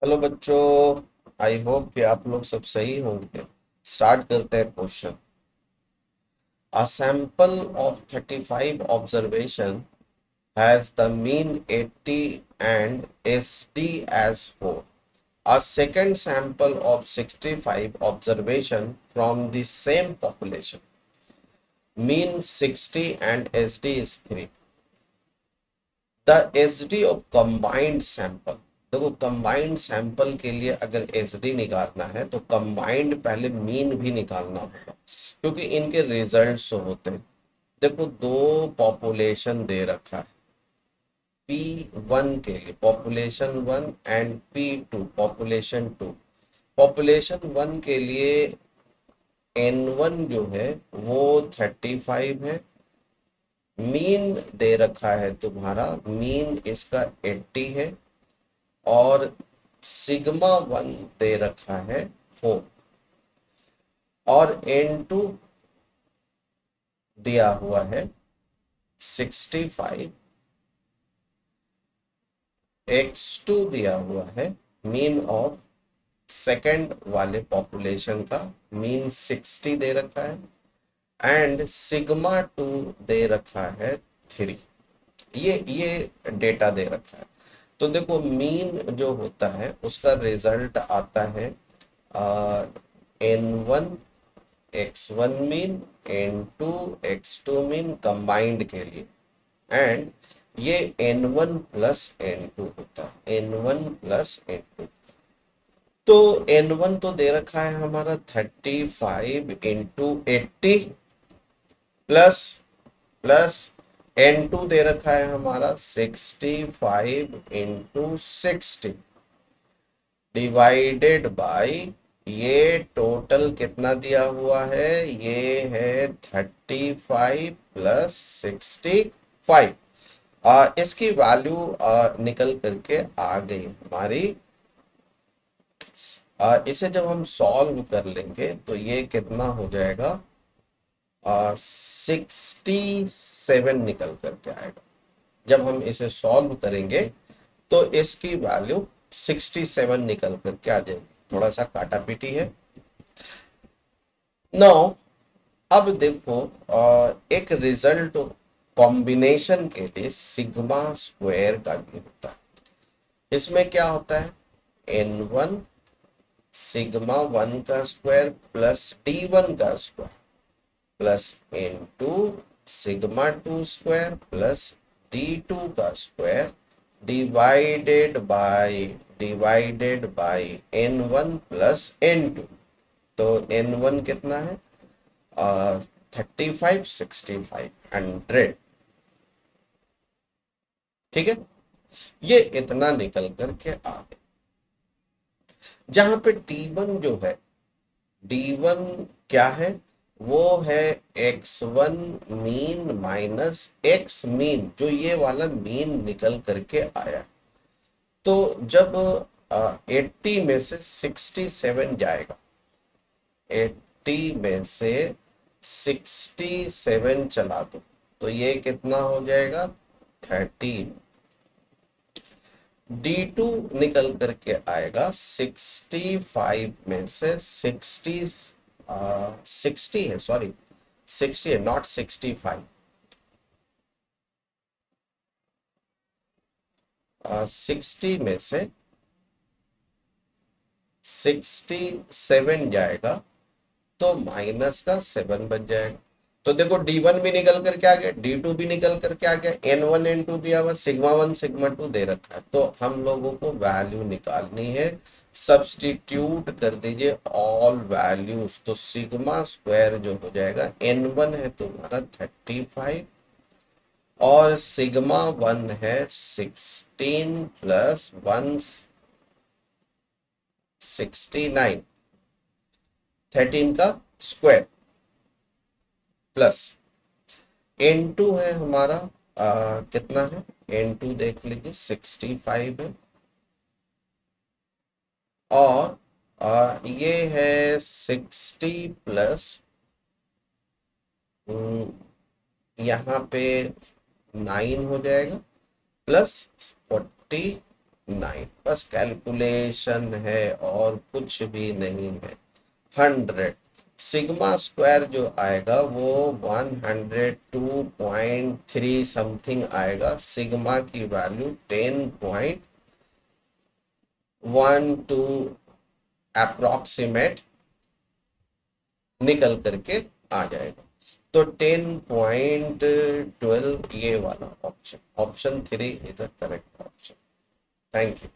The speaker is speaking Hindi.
हेलो बच्चों। आई होप कि आप लोग सब सही होंगे। स्टार्ट करते हैं question. A sample of 35 observation has the mean 80 and SD as 4. A second sample of 65 observation from the same population, mean 60 and SD is 3. The SD of combined sample. देखो, कंबाइंड सैंपल के लिए अगर SD निकालना है तो कंबाइंड पहले मीन भी निकालना होगा, क्योंकि इनके रिजल्ट्स होते हैं। देखो, दो पॉपुलेशन दे रखा है। P1 के लिए population 1 and P2 population 2। Population 1 के लिए N1 जो है वो 35 है। मीन दे रखा है तुम्हारा, मीन इसका 80 है। और सिग्मा 1 दे रखा है 4। और N2 दिया हुआ है 65। X2 दिया हुआ है मीन ऑफ सेकंड वाले पॉपुलेशन का, मीन 60 दे रखा है। एंड सिग्मा 2 दे रखा है 3। ये डेटा दे रखा है। तो देखो, मीन जो होता है उसका रिजल्ट आता है N1 X1 mean, N2 X2 mean combined के लिए। एंड ये N1 प्लस N2 होता है, N1 प्लस N2। तो N1 तो दे रखा है हमारा 35 इंटू 80 प्लस प्लस N2 दे रखा है हमारा 65 इंटू 60 डिवाइडेड बाय, ये टोटल कितना दिया हुआ है, ये है 35 प्लस 65। इसकी वैल्यू निकल करके आ गई हमारी। इसे जब हम सॉल्व कर लेंगे तो ये कितना हो जाएगा, 67 निकल करके आएगा। जब हम इसे सॉल्व करेंगे तो इसकी वैल्यू 67 निकल करके आ जाएगी। थोड़ा सा काटा पीटी है। नाउ अब देखो, एक रिजल्ट कॉम्बिनेशन के लिए सिग्मा स्क्वायर का भी होता है। इसमें क्या होता है, N1 सिग्मा 1 का स्क्वायर प्लस D1 का square plus N2 sigma 2 square plus D2 का square divided by N1 plus N2। तो N1 कितना है, 35 65 100। ठीक है, ये इतना निकल करके आ गया। जहां पे D1 जो है, D1 क्या है, वो है X1 mean minus X mean, जो ये वाला मीन निकल करके आया। तो जब 80 में से 67 जाएगा, 80 में से 67 चला दो तो ये कितना हो जाएगा, 13। D2 निकल करके आएगा 65 में से 60 है, सॉरी 60 है, नॉट 65। 60 में से 67 जाएगा तो माइनस का 7 बच जाएगा। तो देखो, D1 भी निकल करके आ गया, D2 भी निकल करके आ गया, N1 N2 दिया हुआ, सिग्मा 1 सिग्मा 2 दे रखा है। तो हम लोगों को वैल्यू निकालनी है। सब्स्टिट्यूट कर दीजिए ऑल वैल्यूज। तो सिग्मा स्क्वायर जो हो जाएगा, N1 है तुम्हारा 35 और सिग्मा 1 है 16 प्लस 1 69, 13 का स्क्वायर प्लस N2 है हमारा, कितना है, N2 देख लीजिए 65 है। और ये है 60 प्लस, यहाँ पे 9 हो जाएगा प्लस 40 9। बस कैलकुलेशन है और कुछ भी नहीं है। 100 सिग्मा स्क्वायर जो आएगा वो 102.3 समथिंग आएगा। सिग्मा की वैल्यू 10.12 अप्रोक्सीमेट निकल करके आ जाएगा। तो 10.12 ये वाला option, option 3 is the correct option. Thank you.